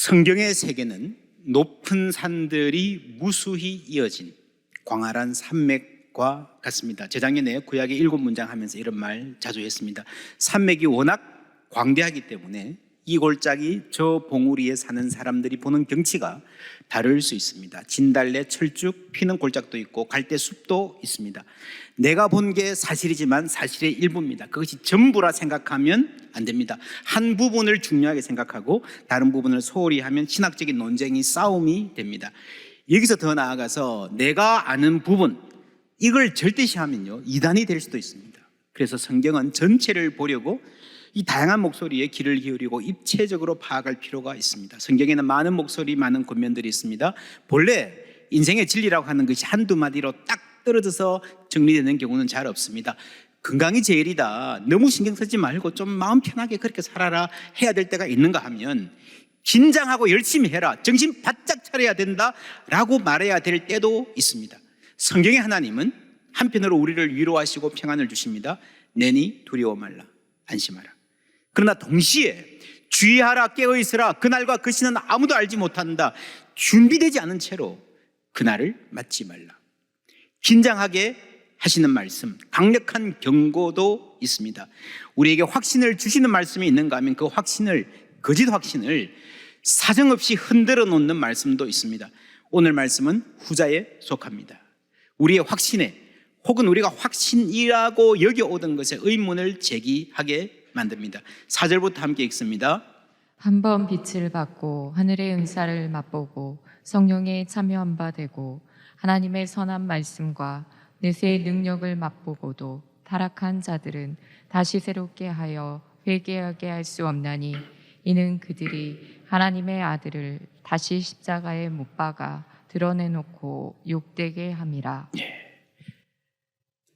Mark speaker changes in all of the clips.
Speaker 1: 성경의 세계는 높은 산들이 무수히 이어진 광활한 산맥과 같습니다. 재작년에 구약의 7문장 하면서 이런 말 자주 했습니다. 산맥이 워낙 광대하기 때문에 이 골짜기 저 봉우리에 사는 사람들이 보는 경치가 다를 수 있습니다. 진달래, 철쭉 피는 골짜기도 있고 갈대숲도 있습니다. 내가 본 게 사실이지만 사실의 일부입니다. 그것이 전부라 생각하면 안 됩니다. 한 부분을 중요하게 생각하고 다른 부분을 소홀히 하면 신학적인 논쟁이 싸움이 됩니다. 여기서 더 나아가서 내가 아는 부분, 이걸 절대시하면요 이단이 될 수도 있습니다. 그래서 성경은 전체를 보려고 이 다양한 목소리에 귀를 기울이고 입체적으로 파악할 필요가 있습니다. 성경에는 많은 목소리, 많은 권면들이 있습니다. 본래 인생의 진리라고 하는 것이 한두 마디로 딱 떨어져서 정리되는 경우는 잘 없습니다. 건강이 제일이다, 너무 신경 쓰지 말고 좀 마음 편하게 그렇게 살아라 해야 될 때가 있는가 하면 긴장하고 열심히 해라, 정신 바짝 차려야 된다 라고 말해야 될 때도 있습니다. 성경의 하나님은 한편으로 우리를 위로하시고 평안을 주십니다. 내니 두려워 말라, 안심하라. 그러나 동시에 주의하라, 깨어있으라, 그날과 그 시는 아무도 알지 못한다. 준비되지 않은 채로 그날을 맞지 말라. 긴장하게 하시는 말씀, 강력한 경고도 있습니다. 우리에게 확신을 주시는 말씀이 있는가 하면 그 확신을, 거짓 확신을 사정없이 흔들어 놓는 말씀도 있습니다. 오늘 말씀은 후자에 속합니다. 우리의 확신에, 혹은 우리가 확신이라고 여겨오던 것에 의문을 제기하게 만듭니다. 4절부터 함께 읽습니다.
Speaker 2: 한번 빛을 받고 하늘의 은사를 맛보고 성령에 참여한 바 되고 하나님의 선한 말씀과 내세의 능력을 맛보고도 타락한 자들은 다시 새롭게 하여 회개하게 할 수 없나니 이는 그들이 하나님의 아들을 다시 십자가에 못 박아 드러내놓고 욕되게 함이라.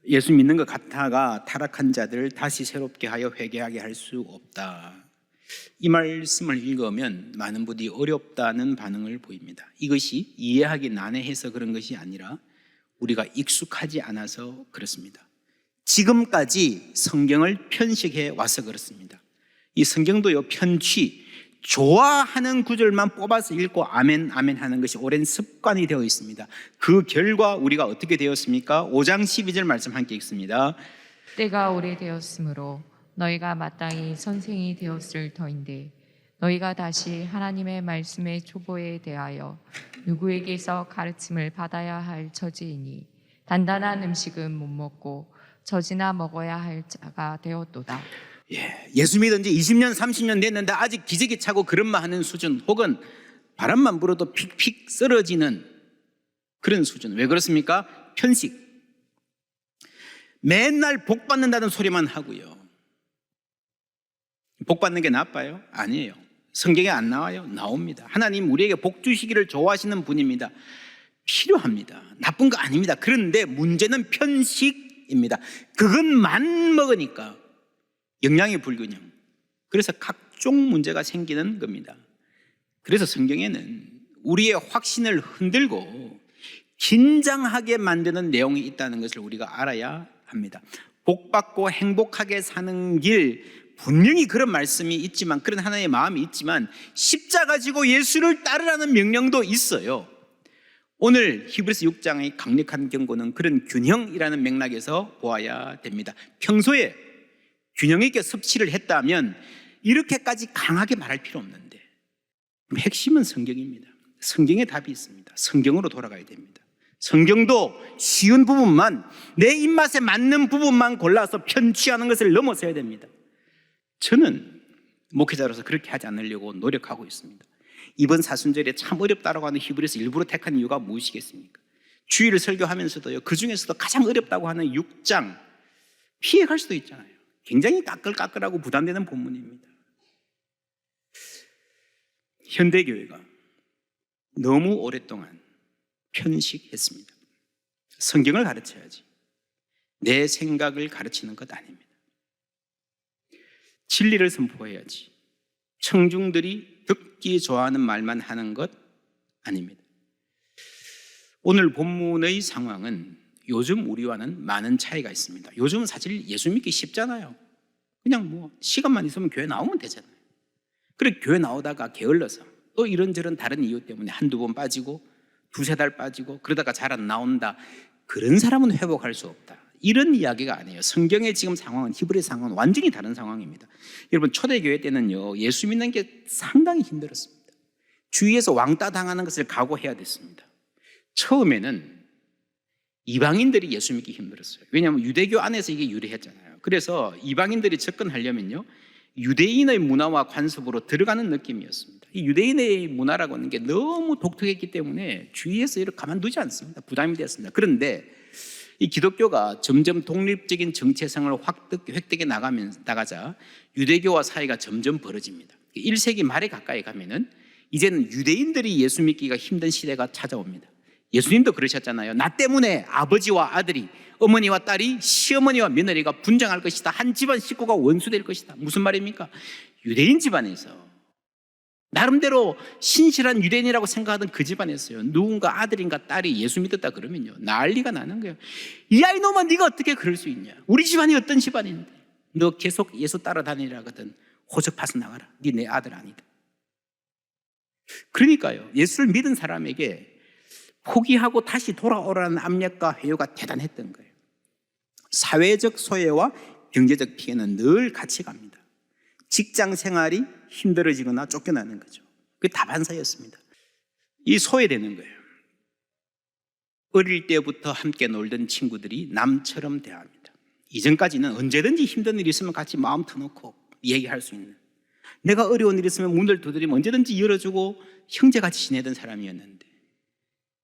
Speaker 1: 예수 믿는 것 같아가 타락한 자들을 다시 새롭게 하여 회개하게 할 수 없다. 이 말씀을 읽으면 많은 분들이 어렵다는 반응을 보입니다. 이것이 이해하기 난해해서 그런 것이 아니라 우리가 익숙하지 않아서 그렇습니다. 지금까지 성경을 편식해 와서 그렇습니다. 이 성경도요, 편취, 좋아하는 구절만 뽑아서 읽고 아멘 아멘 하는 것이 오랜 습관이 되어 있습니다. 그 결과 우리가 어떻게 되었습니까? 5장 12절 말씀 함께 읽습니다.
Speaker 2: 때가 오래되었으므로 너희가 마땅히 선생이 되었을 터인데 너희가 다시 하나님의 말씀의 초보에 대하여 누구에게서 가르침을 받아야 할 처지이니 단단한 음식은 못 먹고 젖이나 먹어야 할 자가 되었도다.
Speaker 1: 예수 믿은 지 20년 30년 됐는데 아직 기저귀 차고 그런 말 하는 수준, 혹은 바람만 불어도 픽픽 쓰러지는 그런 수준. 왜 그렇습니까? 편식. 맨날 복 받는다는 소리만 하고요. 복 받는 게 나빠요? 아니에요. 성경에 안 나와요? 나옵니다. 하나님 우리에게 복 주시기를 좋아하시는 분입니다. 필요합니다. 나쁜 거 아닙니다. 그런데 문제는 편식입니다. 그것만 먹으니까 영양의 불균형, 그래서 각종 문제가 생기는 겁니다. 그래서 성경에는 우리의 확신을 흔들고 긴장하게 만드는 내용이 있다는 것을 우리가 알아야 합니다. 복받고 행복하게 사는 길, 분명히 그런 말씀이 있지만, 그런 하나님의 마음이 있지만 십자가 지고 예수를 따르라는 명령도 있어요. 오늘 히브리서 6장의 강력한 경고는 그런 균형이라는 맥락에서 보아야 됩니다. 평소에 균형 있게 섭취를 했다면 이렇게까지 강하게 말할 필요 없는데, 핵심은 성경입니다. 성경에 답이 있습니다. 성경으로 돌아가야 됩니다. 성경도 쉬운 부분만, 내 입맛에 맞는 부분만 골라서 편취하는 것을 넘어서야 됩니다. 저는 목회자로서 그렇게 하지 않으려고 노력하고 있습니다. 이번 사순절에 참 어렵다라고 하는 히브리서 일부러 택한 이유가 무엇이겠습니까? 주일을 설교하면서도요, 그 중에서도 가장 어렵다고 하는 6장 피해갈 수도 있잖아요. 굉장히 까끌까끌하고 부담되는 본문입니다. 현대교회가 너무 오랫동안 편식했습니다. 성경을 가르쳐야지 내 생각을 가르치는 것 아닙니다. 진리를 선포해야지 청중들이 듣기 좋아하는 말만 하는 것 아닙니다. 오늘 본문의 상황은 요즘 우리와는 많은 차이가 있습니다. 요즘은 사실 예수 믿기 쉽잖아요. 그냥 시간만 있으면 교회 나오면 되잖아요. 그래 교회 나오다가 게을러서 또 이런저런 다른 이유 때문에 한두 번 빠지고 두세 달 빠지고 그러다가 잘 안 나온다. 그런 사람은 회복할 수 없다. 이런 이야기가 아니에요. 성경의 지금 상황은, 히브리 상황은 완전히 다른 상황입니다. 여러분, 초대교회 때는요, 예수 믿는 게 상당히 힘들었습니다. 주위에서 왕따 당하는 것을 각오해야 됐습니다. 처음에는 이방인들이 예수 믿기 힘들었어요. 왜냐하면 유대교 안에서 이게 유리했잖아요. 그래서 이방인들이 접근하려면요, 유대인의 문화와 관습으로 들어가는 느낌이었습니다. 이 유대인의 문화라고 하는 게 너무 독특했기 때문에 주위에서 이렇게 가만두지 않습니다. 부담이 되었습니다. 그런데 이 기독교가 점점 독립적인 정체성을 획득해 나가자 유대교와 사이가 점점 벌어집니다. 1세기 말에 가까이 가면은 이제는 유대인들이 예수 믿기가 힘든 시대가 찾아옵니다. 예수님도 그러셨잖아요. 나 때문에 아버지와 아들이, 어머니와 딸이, 시어머니와 며느리가 분쟁할 것이다. 한 집안 식구가 원수될 것이다. 무슨 말입니까? 유대인 집안에서, 나름대로 신실한 유대인이라고 생각하던 그 집안에서요, 누군가 아들인가 딸이 예수 믿었다 그러면요, 난리가 나는 거예요. 이 아이놈아, 네가 어떻게 그럴 수 있냐? 우리 집안이 어떤 집안인데 너 계속 예수 따라다니라 하거든. 호적파서 나가라. 네 내 아들 아니다. 그러니까요, 예수를 믿은 사람에게 포기하고 다시 돌아오라는 압력과 회유가 대단했던 거예요. 사회적 소외와 경제적 피해는 늘 같이 갑니다. 직장 생활이 힘들어지거나 쫓겨나는 거죠. 그게 다반사였습니다. 이 소외되는 거예요. 어릴 때부터 함께 놀던 친구들이 남처럼 대합니다. 이전까지는 언제든지 힘든 일이 있으면 같이 마음 터놓고 얘기할 수 있는, 내가 어려운 일이 있으면 문을 두드리면 언제든지 열어주고 형제같이 지내던 사람이었는데,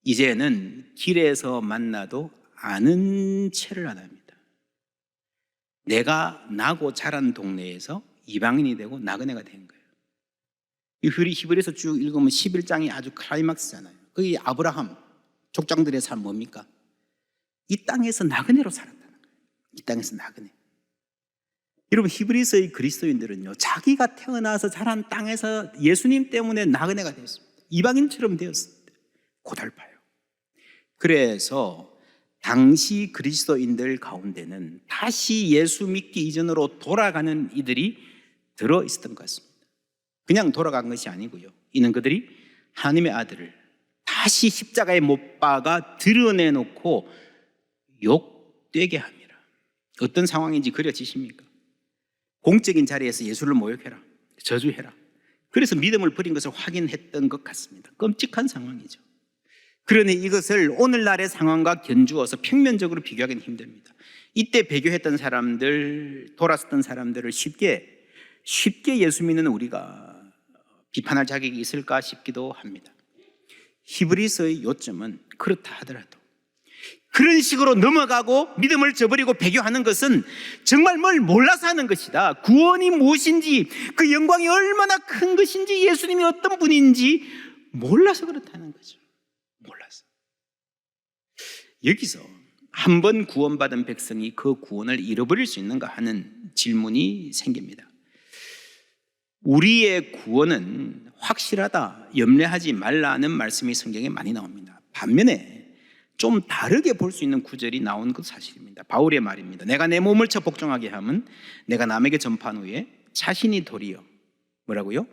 Speaker 1: 이제는 길에서 만나도 아는 체를 안 합니다. 내가 나고 자란 동네에서 이방인이 되고 나그네가 된 거예요. 이 히브리서 쭉 읽으면 11장이 아주 클라이막스잖아요. 거기 아브라함 족장들의 삶 뭡니까? 이 땅에서 나그네로 살았다는 거예요. 이 땅에서 나그네. 여러분, 히브리서의 그리스도인들은요, 자기가 태어나서 자란 땅에서 예수님 때문에 나그네가 되었습니다. 이방인처럼 되었습니다. 고달파요. 그래서 당시 그리스도인들 가운데는 다시 예수 믿기 이전으로 돌아가는 이들이 들어 있었던 것 같습니다. 그냥 돌아간 것이 아니고요, 이는 그들이 하나님의 아들을 다시 십자가에 못 박아 드러내놓고 욕되게 합니다. 어떤 상황인지 그려지십니까? 공적인 자리에서 예수를 모욕해라, 저주해라. 그래서 믿음을 버린 것을 확인했던 것 같습니다. 끔찍한 상황이죠. 그러니 이것을 오늘날의 상황과 견주어서 평면적으로 비교하기는 힘듭니다. 이때 배교했던 사람들, 돌아섰던 사람들을 쉽게 예수 믿는 우리가 비판할 자격이 있을까 싶기도 합니다. 히브리서의 요점은 그렇다 하더라도 그런 식으로 넘어가고 믿음을 저버리고 배교하는 것은 정말 뭘 몰라서 하는 것이다. 구원이 무엇인지, 그 영광이 얼마나 큰 것인지, 예수님이 어떤 분인지 몰라서 그렇다는 거죠. 몰라서. 여기서 한 번 구원받은 백성이 그 구원을 잃어버릴 수 있는가 하는 질문이 생깁니다. 우리의 구원은 확실하다, 염려하지 말라는 말씀이 성경에 많이 나옵니다. 반면에 좀 다르게 볼 수 있는 구절이 나온 것도 사실입니다. 바울의 말입니다. 내가 내 몸을 쳐 복종하게 하면 내가 남에게 전파한 후에 자신이 도리어 뭐라고요?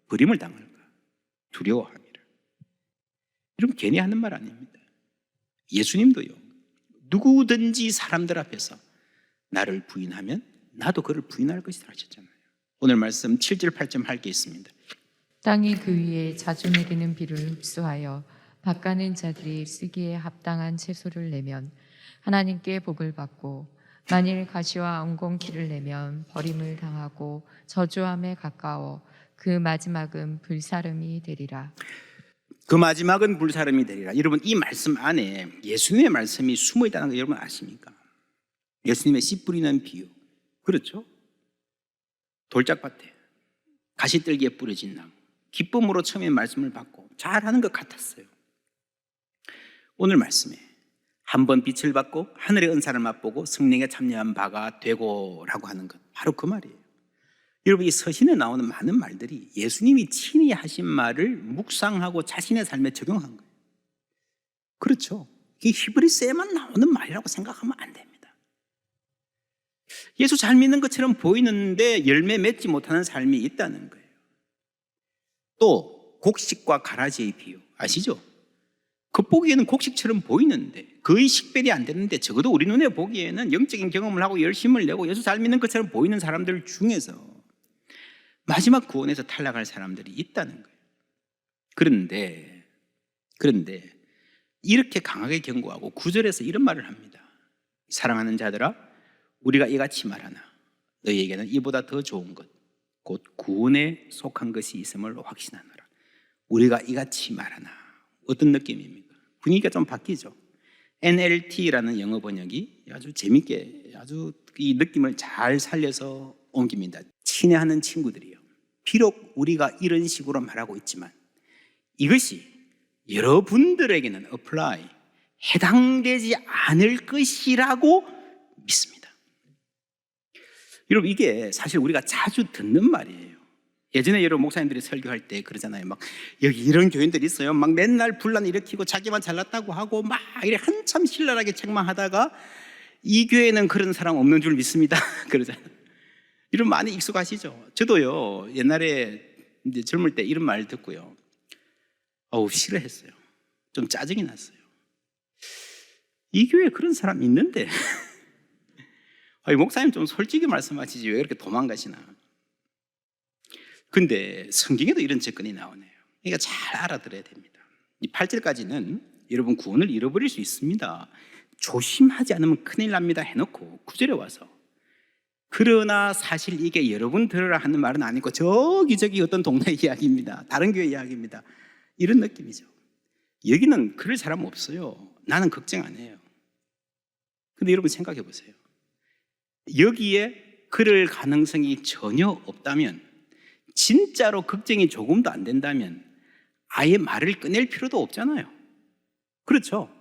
Speaker 1: 버림을 당할까 두려워합니다. 여러분, 괜히 하는 말 아닙니다. 예수님도요, 누구든지 사람들 앞에서 나를 부인하면 나도 그를 부인할 것이라 하셨잖아요. 오늘 말씀 7절 8절 할 게 있습니다.
Speaker 2: 땅이 그 위에 자주 내리는 비를 흡수하여 밭가는 자들이 쓰기에 합당한 채소를 내면 하나님께 복을 받고, 만일 가시와 엉겅퀴를 내면 버림을 당하고 저주함에 가까워 그 마지막은 불사름이 되리라.
Speaker 1: 그 마지막은 불사름이 되리라. 여러분, 이 말씀 안에 예수님의 말씀이 숨어 있다는 거 여러분 아십니까? 예수님의 씨 뿌리는 비유, 그렇죠? 돌짝밭에 가시떨기에 뿌려진 나무, 기쁨으로 처음에 말씀을 받고 잘하는 것 같았어요. 오늘 말씀에 한 번 빛을 받고 하늘의 은사를 맛보고 성령에 참여한 바가 되고 라고 하는 것, 바로 그 말이에요. 여러분, 이 서신에 나오는 많은 말들이 예수님이 친히 하신 말을 묵상하고 자신의 삶에 적용한 거예요. 그렇죠? 이게 히브리서에만 나오는 말이라고 생각하면 안 됩니다. 예수 잘 믿는 것처럼 보이는데 열매 맺지 못하는 삶이 있다는 거예요. 또 곡식과 가라지의 비유 아시죠? 겉보기에는 곡식처럼 보이는데 거의 식별이 안 되는데 적어도 우리 눈에 보기에는 영적인 경험을 하고 열심을 내고 예수 잘 믿는 것처럼 보이는 사람들 중에서 마지막 구원에서 탈락할 사람들이 있다는 거예요. 그런데 이렇게 강하게 경고하고 9절에서 이런 말을 합니다. 사랑하는 자들아, 우리가 이같이 말하나 너희에게는 이보다 더 좋은 것 곧 구원에 속한 것이 있음을 확신하노라. 우리가 이같이 말하나. 어떤 느낌입니까? 분위기가 좀 바뀌죠. NLT라는 영어 번역이 아주 재밌게 아주 이 느낌을 잘 살려서 옮깁니다. 친애하는 친구들이요, 비록 우리가 이런 식으로 말하고 있지만 이것이 여러분들에게는 apply, 해당되지 않을 것이라고 믿습니다. 여러분, 이게 사실 우리가 자주 듣는 말이에요. 예전에 여러분 목사님들이 설교할 때 그러잖아요. 막 여기 이런 교인들이 있어요. 막 맨날 분란 일으키고 자기만 잘났다고 하고 막 이래 한참 신랄하게 책망하다가 이 교회는 그런 사람 없는 줄 믿습니다. 그러잖아요. 이런 많이 익숙하시죠? 저도요, 옛날에 이제 젊을 때 이런 말 듣고요, 싫어했어요. 좀 짜증이 났어요. 이 교회에 그런 사람 있는데 목사님 좀 솔직히 말씀하시지 왜 그렇게 도망가시나. 근데 성경에도 이런 접근이 나오네요. 그러니까 잘 알아들어야 됩니다. 이 8절까지는 여러분 구원을 잃어버릴 수 있습니다, 조심하지 않으면 큰일 납니다 해놓고 9절에 와서 그러나 사실 이게 여러분 들으라 하는 말은 아니고 저기 어떤 동네 이야기입니다, 다른 교회 이야기입니다, 이런 느낌이죠. 여기는 그럴 사람 없어요. 나는 걱정 안 해요. 근데 여러분 생각해 보세요. 여기에 그럴 가능성이 전혀 없다면, 진짜로 걱정이 조금도 안 된다면 아예 말을 꺼낼 필요도 없잖아요. 그렇죠?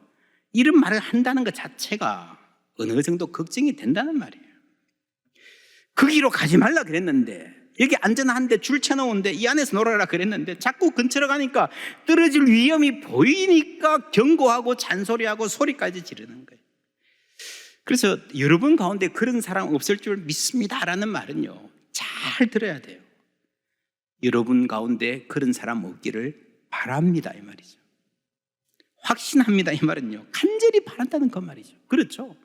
Speaker 1: 이런 말을 한다는 것 자체가 어느 정도 걱정이 된다는 말이에요. 거기로 가지 말라 그랬는데, 여기 안전한데 줄 쳐놓은데 이 안에서 놀아라 그랬는데 자꾸 근처로 가니까 떨어질 위험이 보이니까 경고하고 잔소리하고 소리까지 지르는 거예요. 그래서 여러분 가운데 그런 사람 없을 줄 믿습니다라는 말은요, 잘 들어야 돼요. 여러분 가운데 그런 사람 없기를 바랍니다 이 말이죠. 확신합니다 이 말은요, 간절히 바란다는 그 말이죠. 그렇죠?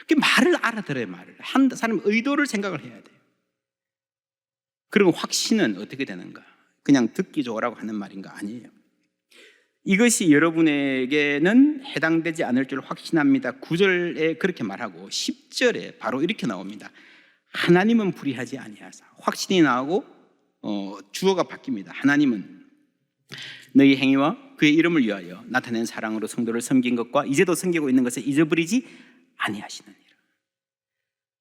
Speaker 1: 그 말을 알아들어야 말을 한 사람 의도를 생각을 해야 돼요. 그러면 확신은 어떻게 되는가? 그냥 듣기 좋으라고 하는 말인가? 아니에요. 이것이 여러분에게는 해당되지 않을 줄 확신합니다. 9절에 그렇게 말하고 10절에 바로 이렇게 나옵니다. 하나님은 불의하지 아니하사. 확신이 나오고 주어가 바뀝니다. 하나님은 너희 행위와 그의 이름을 위하여 나타낸 사랑으로 성도를 섬긴 것과 이제도 섬기고 있는 것을 잊어버리지 아니하시느니라.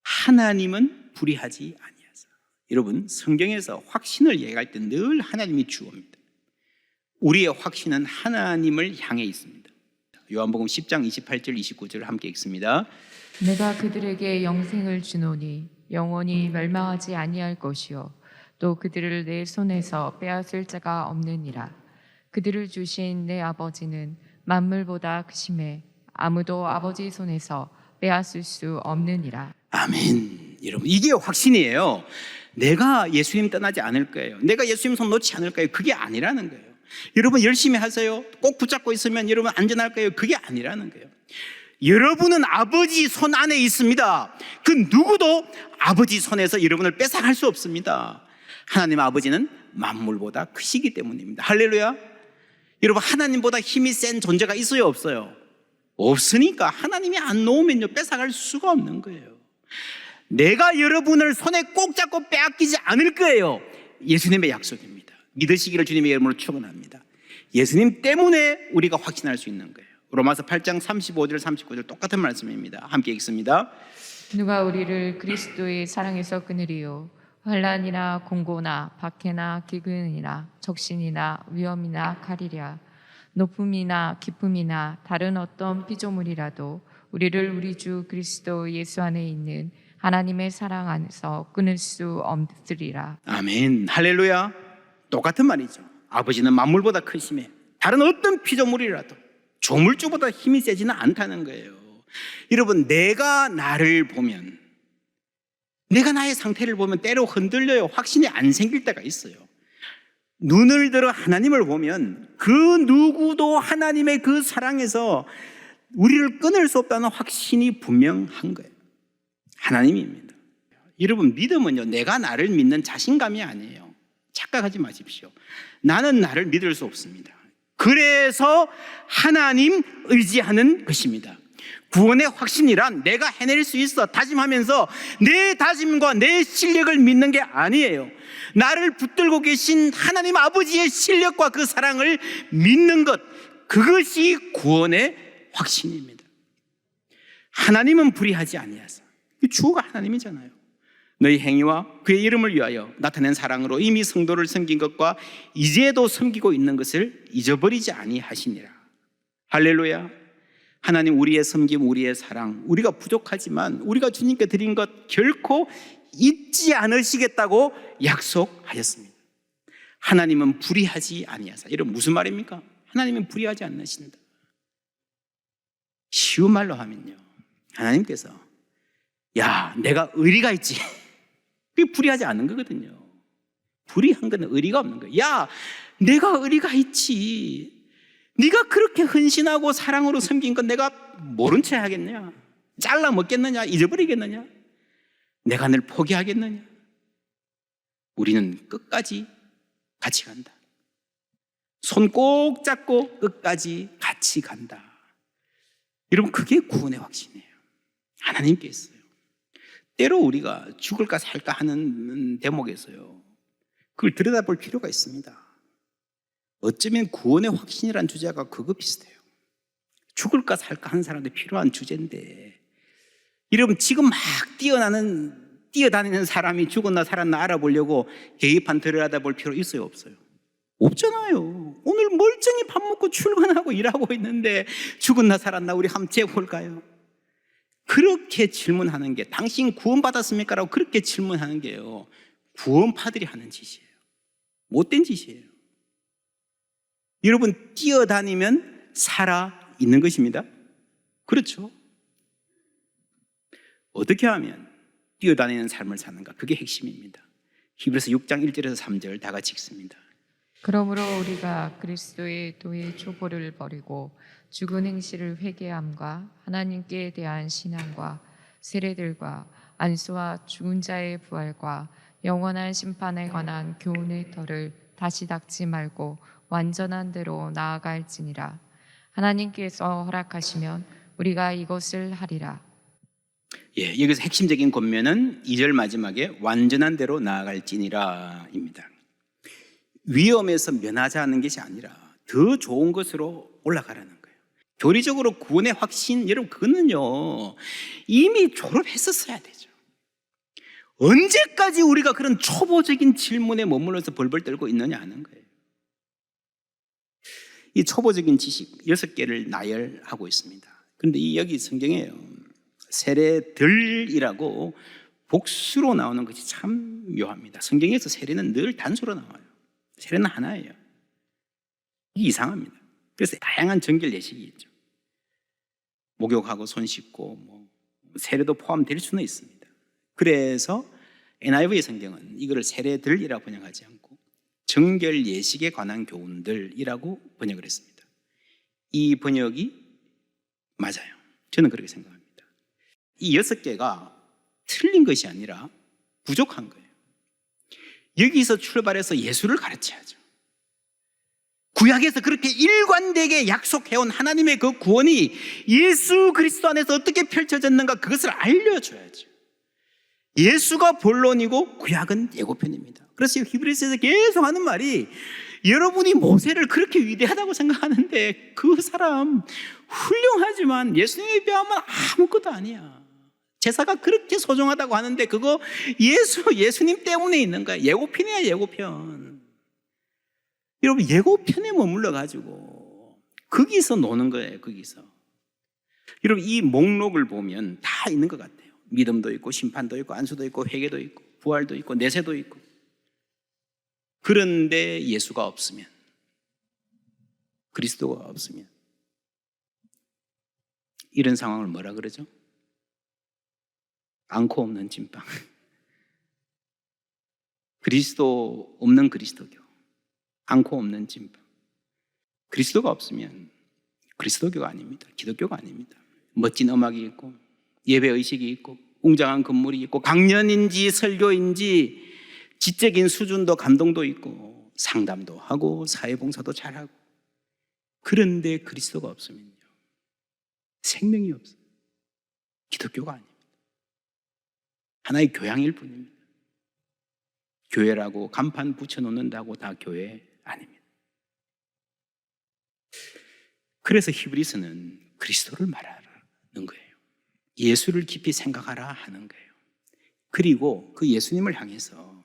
Speaker 1: 하나님은 불의하지 아니하사. 여러분, 성경에서 확신을 얘기할 때 늘 하나님이 주어입니다. 우리의 확신은 하나님을 향해 있습니다. 요한복음 10장 28절 29절 함께 읽습니다.
Speaker 2: 내가 그들에게 영생을 주노니 영원히 멸망하지 아니할 것이요 또 그들을 내 손에서 빼앗을 자가 없느니라. 그들을 주신 내 아버지는 만물보다 크심에 아무도 아버지 손에서 빼앗을 수 없느니라.
Speaker 1: 아멘. 여러분, 이게 확신이에요. 내가 예수님 떠나지 않을 거예요, 내가 예수님 손 놓지 않을 거예요, 그게 아니라는 거예요. 여러분 열심히 하세요, 꼭 붙잡고 있으면 여러분 안전할 거예요, 그게 아니라는 거예요. 여러분은 아버지 손 안에 있습니다. 그 누구도 아버지 손에서 여러분을 뺏어갈 수 없습니다. 하나님 아버지는 만물보다 크시기 때문입니다. 할렐루야. 여러분, 하나님보다 힘이 센 존재가 있어요, 없어요? 없으니까 하나님이 안 놓으면요 뺏어갈 수가 없는 거예요. 내가 여러분을 손에 꼭 잡고 빼앗기지 않을 거예요. 예수님의 약속입니다. 믿으시기를 주님의 이름으로 축원합니다. 예수님 때문에 우리가 확신할 수 있는 거예요. 로마서 8장 35절 39절 똑같은 말씀입니다. 함께 읽습니다.
Speaker 2: 누가 우리를 그리스도의 사랑에서 끊으리요? 환난이나 공고나 박해나 기근이나 적신이나 위험이나 가리랴. 높음이나 기쁨이나 다른 어떤 피조물이라도 우리를 우리 주 그리스도 예수 안에 있는 하나님의 사랑 안에서 끊을 수 없으리라.
Speaker 1: 아멘. 할렐루야. 똑같은 말이죠. 아버지는 만물보다 크심에 다른 어떤 피조물이라도 조물주보다 힘이 세지는 않다는 거예요. 여러분, 내가 나를 보면, 내가 나의 상태를 보면 때로 흔들려요. 확신이 안 생길 때가 있어요. 눈을 들어 하나님을 보면 그 누구도 하나님의 그 사랑에서 우리를 끊을 수 없다는 확신이 분명한 거예요. 하나님입니다. 여러분, 믿음은요, 내가 나를 믿는 자신감이 아니에요. 착각하지 마십시오. 나는 나를 믿을 수 없습니다. 그래서 하나님 의지하는 것입니다. 구원의 확신이란 내가 해낼 수 있어 다짐하면서 내 다짐과 내 실력을 믿는 게 아니에요. 나를 붙들고 계신 하나님 아버지의 실력과 그 사랑을 믿는 것, 그것이 구원의 확신입니다. 하나님은 불의하지 아니하사. 주어가 하나님이잖아요. 너희 행위와 그의 이름을 위하여 나타낸 사랑으로 이미 성도를 섬긴 것과 이제도 섬기고 있는 것을 잊어버리지 아니하시니라. 할렐루야. 하나님, 우리의 섬김, 우리의 사랑, 우리가 부족하지만 우리가 주님께 드린 것 결코 잊지 않으시겠다고 약속하셨습니다. 하나님은 불의하지 아니하사. 이런 무슨 말입니까? 하나님은 불의하지 않으신다. 쉬운 말로 하면요, 하나님께서 야, 내가 의리가 있지, 그게 불의하지 않는 거거든요. 불의한 건 의리가 없는 거예요. 야, 내가 의리가 있지, 네가 그렇게 헌신하고 사랑으로 섬긴 건 내가 모른 채 하겠느냐? 잘라 먹겠느냐? 잊어버리겠느냐? 내가 늘 포기하겠느냐? 우리는 끝까지 같이 간다. 손 꼭 잡고 끝까지 같이 간다. 여러분, 그게 구원의 확신이에요. 하나님께 있어요. 때로 우리가 죽을까 살까 하는 대목에서요, 그걸 들여다볼 필요가 있습니다. 어쩌면 구원의 확신이란 주제가 그거 비슷해요. 죽을까 살까 하는 사람한테 필요한 주제인데, 여러분, 지금 막 뛰어다니는 사람이 죽었나 살았나 알아보려고 계기판 들여다볼 필요 있어요, 없어요? 없잖아요. 오늘 멀쩡히 밥 먹고 출근하고 일하고 있는데 죽었나 살았나 우리 한번 재볼까요? 그렇게 질문하는 게, 당신 구원받았습니까? 라고 그렇게 질문하는 게요, 구원파들이 하는 짓이에요. 못된 짓이에요. 여러분, 뛰어다니면 살아 있는 것입니다. 그렇죠? 어떻게 하면 뛰어다니는 삶을 사는가? 그게 핵심입니다. 히브리서 6장 1절에서 3절 다 같이 읽습니다.
Speaker 2: 그러므로 우리가 그리스도의 도의 촉고를 버리고 죽은 행실을 회개함과 하나님께 대한 신앙과 세례들과 안수와 죽은 자의 부활과 영원한 심판에 관한 교훈의 터를 다시 닦지 말고 완전한 대로 나아갈지니라. 하나님께서 허락하시면 우리가 이것을 하리라.
Speaker 1: 여기서 핵심적인 권면은 2절 마지막에 완전한 대로 나아갈지니라 입니다. 위험에서 면하자는 것이 아니라 더 좋은 것으로 올라가라는 거예요. 교리적으로 구원의 확신, 여러분, 그거는요, 이미 졸업했었어야 되죠. 언제까지 우리가 그런 초보적인 질문에 머물러서 벌벌 떨고 있느냐 하는 거예요. 이 초보적인 지식 6개를 나열하고 있습니다. 그런데 여기 성경에 세례들이라고 복수로 나오는 것이 참 묘합니다. 성경에서 세례는 늘 단수로 나와요. 세례는 하나예요. 이게 이상합니다. 그래서 다양한 정결 예식이 있죠. 목욕하고 손 씻고 세례도 포함될 수는 있습니다. 그래서 NIV의 성경은 이거를 세례들이라고 번역하지 않고 정결 예식에 관한 교훈들이라고 번역을 했습니다. 이 번역이 맞아요. 저는 그렇게 생각합니다. 이 6개가 틀린 것이 아니라 부족한 거예요. 여기서 출발해서 예수를 가르쳐야죠. 구약에서 그렇게 일관되게 약속해온 하나님의 그 구원이 예수 그리스도 안에서 어떻게 펼쳐졌는가, 그것을 알려줘야죠. 예수가 본론이고 구약은 예고편입니다. 그래서 히브리서에서 계속 하는 말이, 여러분이 모세를 그렇게 위대하다고 생각하는데 그 사람 훌륭하지만 예수님에 비하면 아무것도 아니야. 제사가 그렇게 소중하다고 하는데 그거 예수님 때문에 있는 거야. 예고편이야, 예고편. 여러분, 예고편에 머물러 가지고 거기서 노는 거예요. 거기서. 여러분, 이 목록을 보면 다 있는 것 같아요. 믿음도 있고 심판도 있고 안수도 있고 회개도 있고 부활도 있고 내세도 있고. 그런데 예수가 없으면, 그리스도가 없으면 이런 상황을 뭐라 그러죠? 앙코 없는 찐빵. 그리스도 없는 그리스도교. 않고 없는 진보. 그리스도가 없으면 그리스도교가 아닙니다. 기독교가 아닙니다. 멋진 음악이 있고 예배의식이 있고 웅장한 건물이 있고 강연인지 설교인지 지적인 수준도 감동도 있고 상담도 하고 사회봉사도 잘하고, 그런데 그리스도가 없으면요 생명이 없어요. 기독교가 아닙니다. 하나의 교양일 뿐입니다. 교회라고 간판 붙여놓는다고 다 교회 아닙니다. 그래서 히브리서는 그리스도를 말하라는 거예요. 예수를 깊이 생각하라 하는 거예요. 그리고 그 예수님을 향해서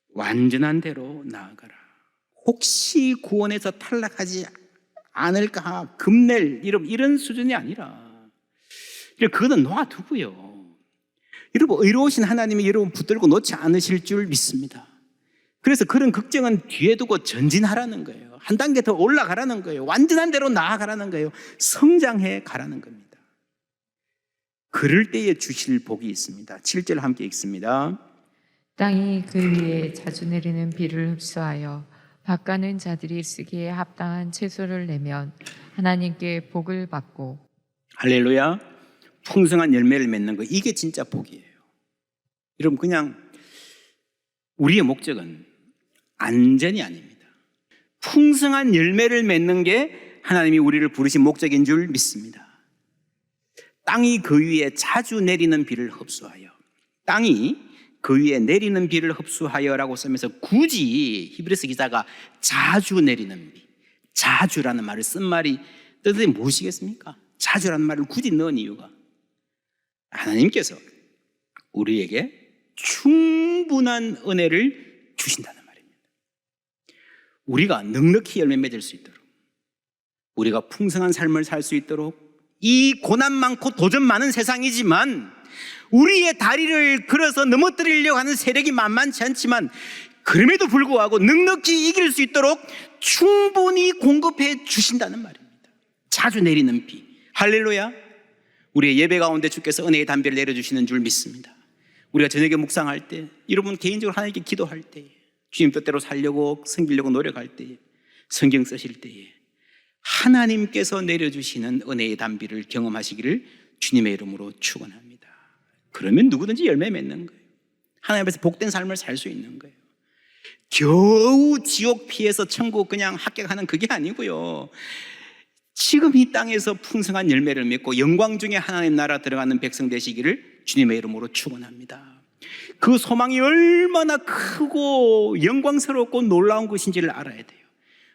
Speaker 1: 완전한 대로 나아가라. 혹시 구원에서 탈락하지 않을까 겁낼 이런 수준이 아니라 그거는 놔두고요. 여러분, 의로우신 하나님이 여러분 붙들고 놓지 않으실 줄 믿습니다. 그래서 그런 걱정은 뒤에 두고 전진하라는 거예요. 한 단계 더 올라가라는 거예요. 완전한 대로 나아가라는 거예요. 성장해 가라는 겁니다. 그럴 때에 주실 복이 있습니다. 7절 함께 읽습니다.
Speaker 2: 땅이 그 위에 자주 내리는 비를 흡수하여 밭가는 자들이 쓰기에 합당한 채소를 내면 하나님께 복을 받고.
Speaker 1: 할렐루야. 풍성한 열매를 맺는 거, 이게 진짜 복이에요. 여러분, 그냥 우리의 목적은 안전이 아닙니다. 풍성한 열매를 맺는 게 하나님이 우리를 부르신 목적인 줄 믿습니다. 땅이 그 위에 자주 내리는 비를 흡수하여, 땅이 그 위에 내리는 비를 흡수하여라고 쓰면서 굳이 히브리서 기자가 자주 내리는 비, 자주라는 말을 쓴 말이 뜻이 무엇이겠습니까? 자주라는 말을 굳이 넣은 이유가 하나님께서 우리에게 충분한 은혜를 주신다는 말입니다. 우리가 넉넉히 열매 맺을 수 있도록, 우리가 풍성한 삶을 살 수 있도록, 이 고난 많고 도전 많은 세상이지만 우리의 다리를 걸어서 넘어뜨리려고 하는 세력이 만만치 않지만 그럼에도 불구하고 넉넉히 이길 수 있도록 충분히 공급해 주신다는 말입니다. 자주 내리는 비. 할렐루야. 우리의 예배 가운데 주께서 은혜의 담비를 내려주시는 줄 믿습니다. 우리가 저녁에 묵상할 때, 여러분 개인적으로 하나님께 기도할 때, 주님 뜻대로 살려고 섬기려고 노력할 때, 성경 쓰실 때에 하나님께서 내려주시는 은혜의 담비를 경험하시기를 주님의 이름으로 축원합니다. 그러면 누구든지 열매 맺는 거예요. 하나님 앞에서 복된 삶을 살 수 있는 거예요. 겨우 지옥 피해서 천국 그냥 합격하는 그게 아니고요, 지금 이 땅에서 풍성한 열매를 맺고 영광 중에 하나님 나라 들어가는 백성 되시기를 주님의 이름으로 축원합니다. 그 소망이 얼마나 크고 영광스럽고 놀라운 것인지를 알아야 돼요.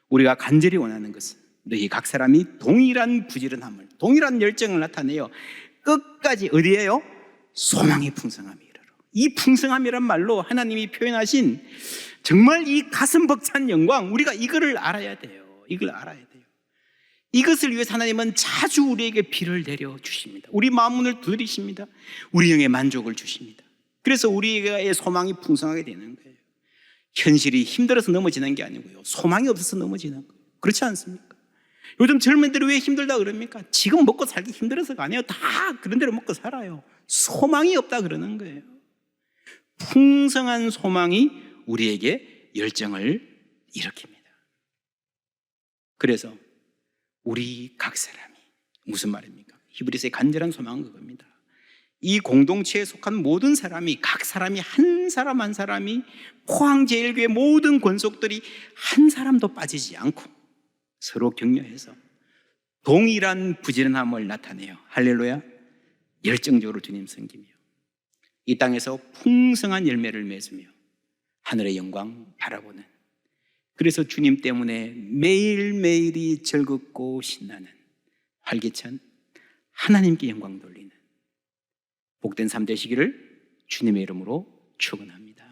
Speaker 1: 우리가 간절히 원하는 것은 너희 각 사람이 동일한 부지런함을, 동일한 열정을 나타내요 끝까지 어디에요? 소망의 풍성함이 이르러. 이 풍성함이란 말로 하나님이 표현하신 정말 이 가슴 벅찬 영광, 우리가 이거를 알아야 돼요. 이걸 알아야 돼요. 이것을 위해서 하나님은 자주 우리에게 비를 내려주십니다. 우리 마음문을 두드리십니다. 우리 영의 만족을 주십니다. 그래서 우리의 소망이 풍성하게 되는 거예요. 현실이 힘들어서 넘어지는 게 아니고요, 소망이 없어서 넘어지는 거예요. 그렇지 않습니까? 요즘 젊은이들이 왜 힘들다 그럽니까? 지금 먹고 살기 힘들어서가 아니에요. 다 그런 대로 먹고 살아요. 소망이 없다 그러는 거예요. 풍성한 소망이 우리에게 열정을 일으킵니다. 그래서 우리 각 사람이, 무슨 말입니까? 히브리서의 간절한 소망은 그겁니다. 이 공동체에 속한 모든 사람이, 각 사람이 한 사람 한 사람이, 포항제일교회 모든 권속들이 한 사람도 빠지지 않고 서로 격려해서 동일한 부지런함을 나타내요. 할렐루야. 열정적으로 주님 섬기며 이 땅에서 풍성한 열매를 맺으며 하늘의 영광 바라보는, 그래서 주님 때문에 매일매일이 즐겁고 신나는 활기찬 하나님께 영광 돌리는 복된 삶 되시기를 주님의 이름으로 축원합니다.